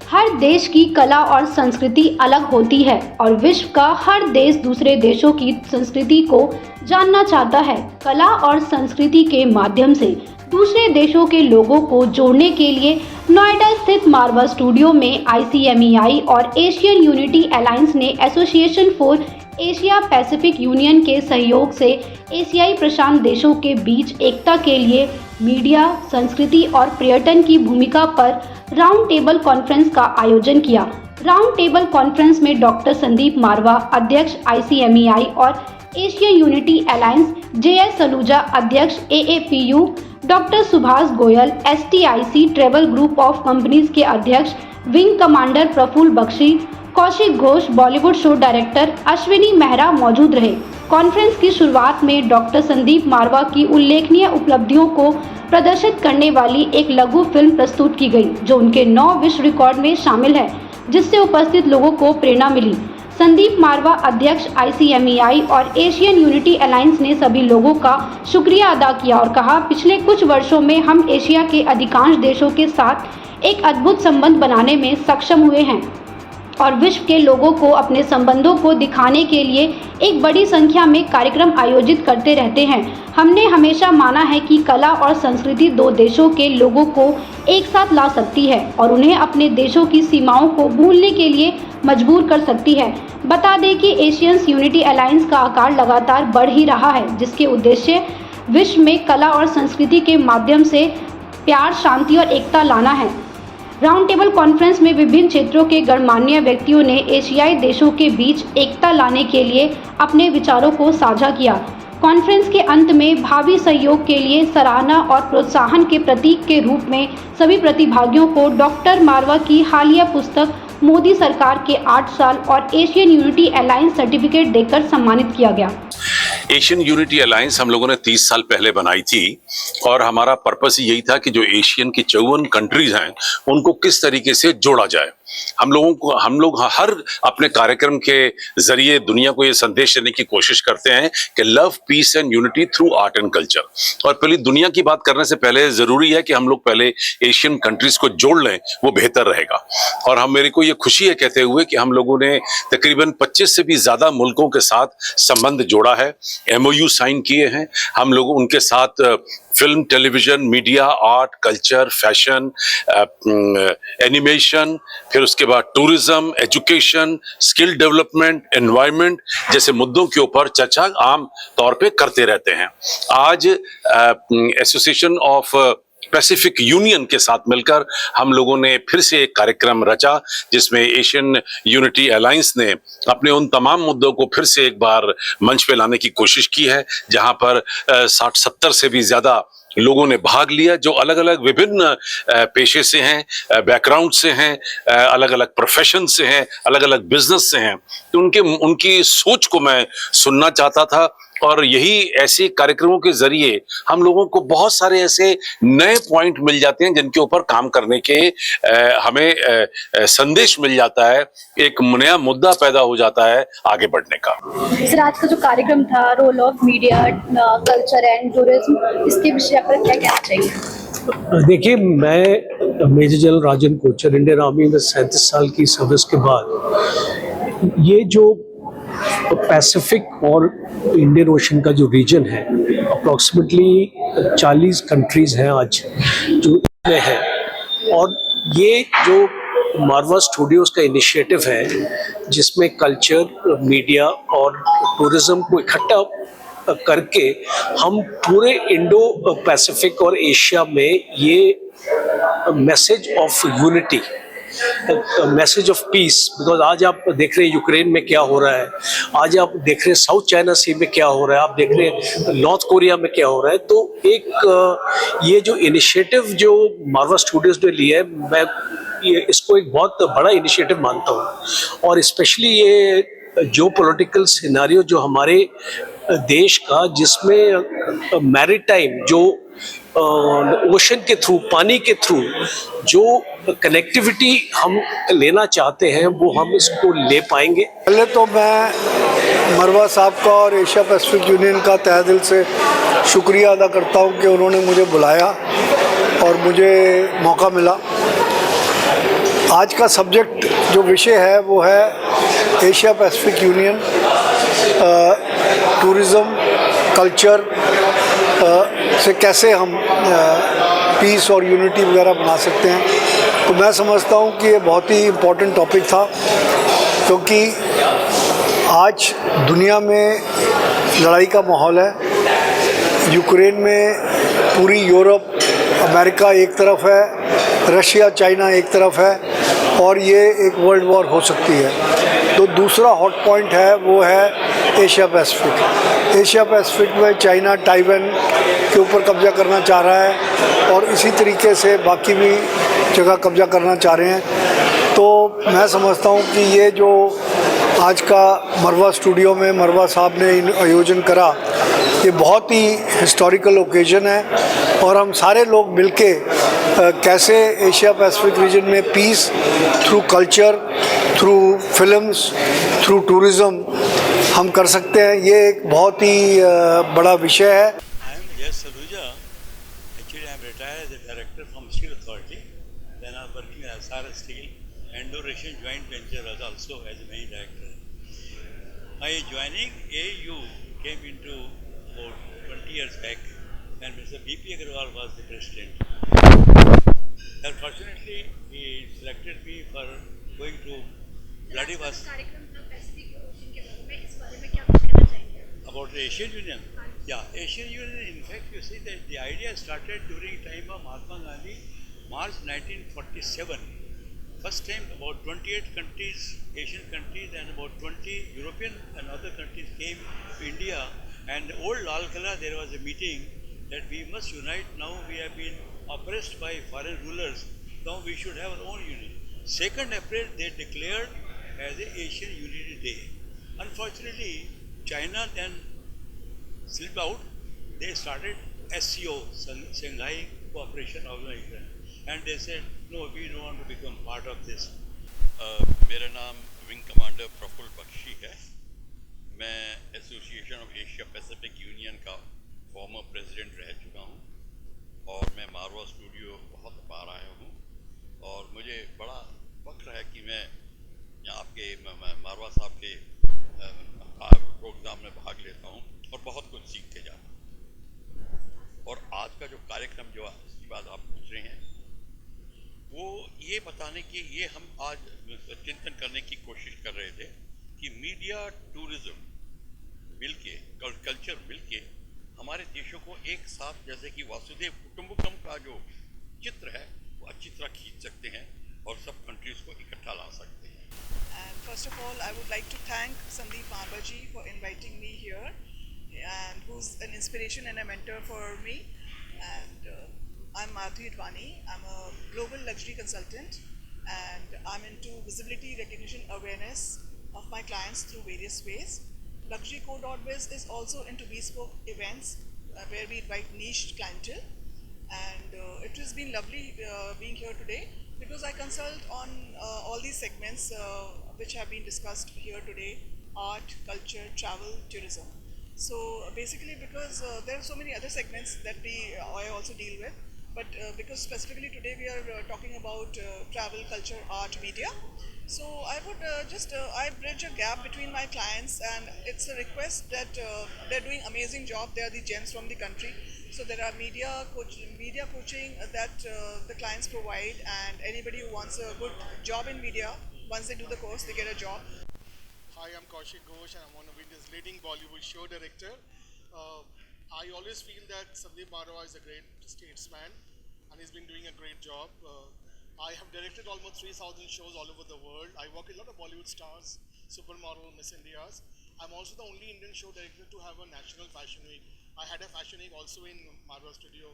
हर देश की कला और संस्कृति अलग होती है और विश्व का हर देश दूसरे देशों की संस्कृति को जानना चाहता है। कला और संस्कृति के माध्यम से दूसरे देशों के लोगों को जोड़ने के लिए नोएडा स्थित मारवा स्टूडियो में ICMEI और एशियन यूनिटी अलायंस ने association for Asia Pacific union के सहयोग से एशियाई प्रशांत देशों के बीच एकता के लिए मीडिया, संस्कृति और पर्यटन की भूमिका पर राउंड टेबल कॉन्फ्रेंस का आयोजन किया। राउंड टेबल कॉन्फ्रेंस में डॉक्टर संदीप मारवा, अध्यक्ष ICMEI और Asian unity alliance, JS Saluja, अध्यक्ष AAPU, doctor Subhash Goyal, STIC travel group of companies के अध्यक्ष wing commander Praful Bakshi, Kaushik Ghosh, Bollywood show director Ashwini Mehra मौजूद रहे। कॉन्फ्रेंस की शुरुआत में डॉक्टर संदीप मारवा की उल्लेखनीय उपलब्धियों को प्रदर्शित करने वाली एक लघु फिल्म प्रस्तुत की गई, जो उनके 9 विश्व रिकॉर्ड में शामिल है, जिससे उपस्थित लोगों को प्रेरणा मिली। संदीप मारवा, अध्यक्ष ICMEI और एशियन यूनिटी अलायंस ने सभी लोगों का शुक्रिया अदा किया और कहा, पिछले कुछ वर्षों में हम एशिया के अधिकांश देशों के साथ एक अद्भुत संबंध बनाने में सक्षम हुए हैं और विश्व के लोगों को अपने संबंधों को दिखाने के लिए एक बड़ी संख्या में कार्यक्रम आयोजित करते रहते हैं। हमने हमेशा माना है कि कला और संस्कृति 2 देशों के लोगों को एक साथ ला सकती है और उन्हें अपने देशों की सीमाओं को भूलने के लिए मजबूर कर सकती है। बता दें कि एशियन यूनिटी अलायंस का आकार लगातार बढ़ ही रहा है, जिसके उद्देश्य विश्व में कला और संस्कृति के माध्यम से प्यार, शांति और एकता लाना है। राउंड टेबल कॉन्फ्रेंस में विभिन्न क्षेत्रों के गणमान्य व्यक्तियों ने एशियाई देशों के बीच एकता लाने के लिए अपने विचारों को साझा किया। कॉन्फ्रेंस के अंत में भावी सहयोग के लिए सराहना और प्रोत्साहन के प्रतीक के रूप में सभी प्रतिभागियों को डॉक्टर मारवा की हालिया पुस्तक मोदी सरकार के 8 साल और एशियन यूनिटी अलायंस सर्टिफिकेट देकर सम्मानित किया गया। एशियन यूनिटी अलायंस हम लोगों ने 30 साल पहले बनाई थी और हमारा पर्पस यही था कि जो एशियन की 54 कंट्रीज हैं उनको किस तरीके से जोड़ा जाए। हम लोग हर अपने कार्यक्रम के जरिए दुनिया को ये संदेश देने की कोशिश करते हैं कि love, peace and unity through art and culture. और पहले दुनिया की बात करने से पहले जरूरी है कि हम लोग पहले एशियन कंट्रीज को जोड़ लें, वो बेहतर रहेगा। और मेरे को ये खुशी है कहते हुए कि हम लोगों ने तकरीबन 25 से भी ज्यादा मुल्कों के साथ संबंध जोड़ा है, MOU साइन किए हैं। हम लोग उनके साथ film, television, media, art, culture, fashion, animation, फिर उसके बाद tourism, education, skill development, environment जैसे मुद्दों के ऊपर चर्चा आम तौर पे करते रहते हैं। आज एसोसिएशन ऑफ पैसिफिक यूनियन के साथ मिलकर हम लोगों ने फिर से एक कार्यक्रम रचा, जिसमें एशियन यूनिटी अलायंस ने अपने उन तमाम मुद्दों को फिर से एक बार मंच पे लाने की कोशिश की है, जहां पर 60-70 से भी ज्यादा लोगों ने भाग लिया, जो अलग अलग विभिन्न पेशे से हैं, बैकग्राउंड से हैं, अलग अलग प्रोफेशन से हैं, अलग अलग बिजनेस से हैं। तो उनकी सोच को मैं सुनना चाहता था और यही ऐसे कार्यक्रमों के जरिए हम लोगों को बहुत सारे ऐसे नए पॉइंट मिल जाते हैं जिनके ऊपर काम करने के हमें संदेश मिल जाता है, एक नया मुद्दा पैदा हो जाता है आगे बढ़ने का। सर, आज का जो कार्यक्रम था role of media, culture and tourism, इसके विषय पर क्या कहना चाहिए? देखिए, मैं major general Rajan Kochhar, Indian army में 37 साल की सर्विस के बाद ये जो पैसिफिक और इंडियन ओशन का जो रीजन है, अप्रॉक्सीमेटली 40 कंट्रीज हैं आज जो इसमें है। और ये जो मारवा स्टूडियोज का इनिशिएटिव है, जिसमें कल्चर, मीडिया और टूरिज्म को इकट्ठा करके हम पूरे इंडो पैसिफिक और एशिया में ये message of unity, message of peace, because आज आप देख रहे हैं यूक्रेन में क्या हो रहा है, आज आप देख रहे हैं साउथ चाइना सी में क्या हो रहा है, आप देख रहे हैं नॉर्थ कोरिया में क्या हो रहा है। तो एक ये जो इनिशिएटिव जो मारवा स्टूडियोज ने लिया है, मैं इसको एक बहुत बड़ा इनिशिएटिव मानता हूँ। और स्पेशली ये जो पॉलिटिकल सिनेरियो जो हमारे देश का, जिसमें मैरीटाइम जो ओशन के थ्रू, पानी के थ्रू जो कनेक्टिविटी हम लेना चाहते हैं, वो हम इसको ले पाएंगे। पहले तो मैं मरवा साहब का और एशिया पैसिफिक यूनियन का तहे दिल से शुक्रिया अदा करता हूं कि उन्होंने मुझे बुलाया और मुझे मौका मिला। आज का सब्जेक्ट जो विषय है वो है Asia Pacific union, tourism, culture से कैसे हम पीस और यूनिटी वगैरह बना सकते हैं। तो मैं समझता हूँ कि ये बहुत ही इम्पोर्टेंट टॉपिक था, क्योंकि आज दुनिया में लड़ाई का माहौल है। यूक्रेन में पूरी यूरोप, अमेरिका एक तरफ है, रशिया चाइना एक तरफ है, और ये एक वर्ल्ड वॉर हो सकती है। तो दूसरा हॉट पॉइंट है वो है एशिया पैसिफिक। एशिया पैसिफिक में चाइना ताइवान के ऊपर कब्जा करना चाह रहा है, और इसी तरीके से बाकी भी जगह कब्जा करना चाह रहे हैं। तो मैं समझता हूँ कि ये जो आज का मरवा स्टूडियो में मरवा साहब ने आयोजन करा, ये बहुत ही हिस्टोरिकल ओकेजन है, और हम सारे लोग मिलके कैसे एशिया पैसिफिक रीजन में peace through culture, through films, through tourism हम कर सकते हैं। ये एक बहुत ही बड़ा विषय है। I am Yes Saluja. Actually, I am retired as a director from Steel Authority. Then I am working as SRS Steel, Indo-Russian joint venture as also as a main director. My joining AU came into about 20 years back, and Mr. BP Agarwal was the president. Unfortunately, he selected me for going to Vladivostok. About the Asian Union? Yeah, Asian Union, in fact, you see that the idea started during time of Mahatma Gandhi, March 1947. First time about 28 countries, Asian countries, and about 20 European and other countries came to India, and old Lal Kala there was a meeting that we must unite. Now we have been oppressed by foreign rulers, now we should have our own union. 2nd April they declared as a Asian Unity Day. Unfortunately, China then slipped out. They started SCO, Shanghai Cooperation Organization, and they said, no, we don't want to become part of this. मेरा नाम wing commander Praful Bakshi है। मैं association of Asia Pacific union का former president रह चुका हूँ, और मैं मारवा स्टूडियो बहुत बार आया हूँ, और मुझे बड़ा फख्र है कि मैं यहाँ आपके मारवा साहब के प्रोग्राम में भाग लेता हूँ और बहुत कुछ सीख के जाता हूँ। और आज का जो कार्यक्रम जो इसकी बात आप पूछ रहे हैं, वो ये बताने की, ये हम आज चिंतन करने की कोशिश कर रहे थे कि मीडिया, टूरिज्म मिलके, कल्चर मिलके हमारे देशों को एक साथ, जैसे कि वासुदेव कुटुंबकम का जो चित्र है वो अच्छी तरह खींच सकते हैं और सब कंट्रीज को इकट्ठा ला सकते हैं। And first of all, I would like to thank Sandeep Marbaji for inviting me here, and who's an inspiration and a mentor for me. And I'm Madhuri Advani. I'm a global luxury consultant, and I'm into visibility, recognition, awareness of my clients through various ways. LuxuryCo.biz is also into bespoke events where we invite niche clientele, and it has been lovely being here today, because I consult on all these segments which have been discussed here today: art, culture, travel, tourism. So basically, because there are so many other segments that I also deal with, but because specifically today we are talking about travel, culture, art, media. So I would I bridge a gap between my clients, and it's a request that they're doing amazing job. They are the gems from the country. So there are media coaching that the clients provide, and anybody who wants a good job in media, once they do the course, they get a job. Hi, I'm Kaushik Ghosh, and I'm one of India's leading Bollywood show director. I always feel that Sandeep Marwa is a great statesman, and he's been doing a great job. I have directed almost 3,000 shows all over the world. I work with a lot of Bollywood stars, supermodel, Miss Indias. I'm also the only Indian show director to have a national fashion week. I had a fashion week also in Marwa Studio,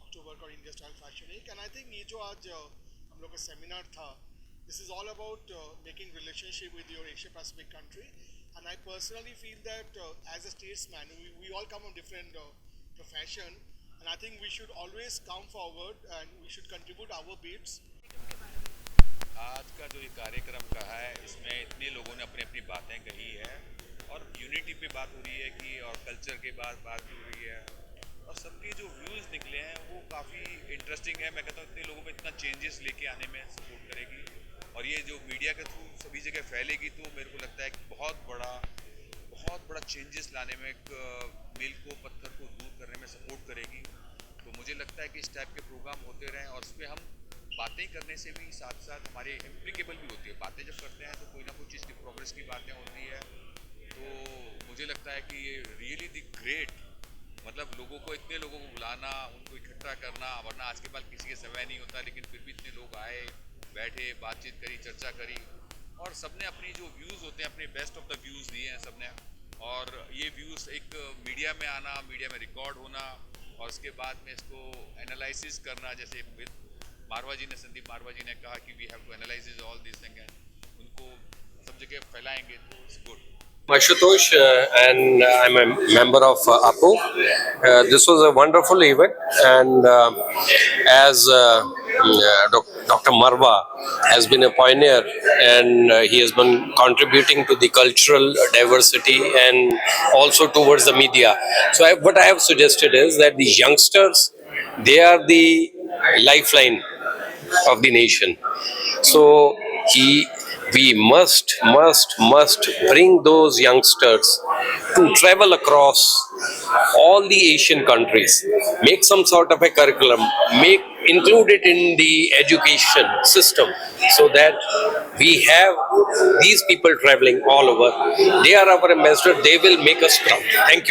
October का India Style Fashion Week, and I think ये जो आज हम लोग का seminar था, this is all about making relationship with your Asia Pacific country, and I personally feel that as a statesman, we all come from different profession, and I think we should always come forward and we should contribute our bits. आज का जो ये कार्यक्रम का है, इसमें इतने लोगों ने अपनी अपनी बातें कही है, और यूनिटी पे बात हो रही है कि, और कल्चर के बात हो रही है, और सबके जो व्यूज़ निकले हैं वो काफ़ी इंटरेस्टिंग है। मैं कहता हूँ इतने लोगों में इतना चेंजेस लेके आने में सपोर्ट करेगी, और ये जो मीडिया के थ्रू सभी जगह फैलेगी तो मेरे को लगता है कि बहुत बड़ा चेंजेस लाने में, एक मील को पत्थर को दूर करने में सपोर्ट करेगी। तो मुझे लगता है कि इस टाइप के प्रोग्राम होते रहें और उसमें हम बातें करने से भी साथ साथ हमारे इम्प्लीकेबल भी होती है। बातें जब करते हैं तो कोई ना कोई चीज़ की प्रोग्रेस की बातें होती है। तो मुझे लगता है कि ये रियली द ग्रेट, मतलब लोगों को, इतने लोगों को बुलाना, उनको इकट्ठा करना, वरना आज के बाद किसी के समय नहीं होता, लेकिन फिर भी इतने लोग आए, बैठे, बातचीत करी, चर्चा करी और सबने अपनी जो व्यूज़ होते हैं, अपने बेस्ट ऑफ द व्यूज़ दिए हैं सबने। और ये व्यूज़ एक मीडिया में आना, मीडिया में रिकॉर्ड होना और उसके बाद में इसको एनालिसिस करना, जैसे मारवा जी ने, संदीप मारवा जी ने कहा कि we have to analyze all this thing and उनको सब जगह फैलाएंगे तो it's good. Ashutosh, and I'm a member of APO. This was a wonderful event, and as Dr. Marwa has been a pioneer, and he has been contributing to the cultural diversity and also towards the media. So what I have suggested is that the youngsters, they are the lifeline of the nation. So we must bring those youngsters to travel across all the Asian countries, make some sort of a curriculum, include it in the education system, so that we have these people traveling all over. They are our ambassador. They will make us proud. Thank you.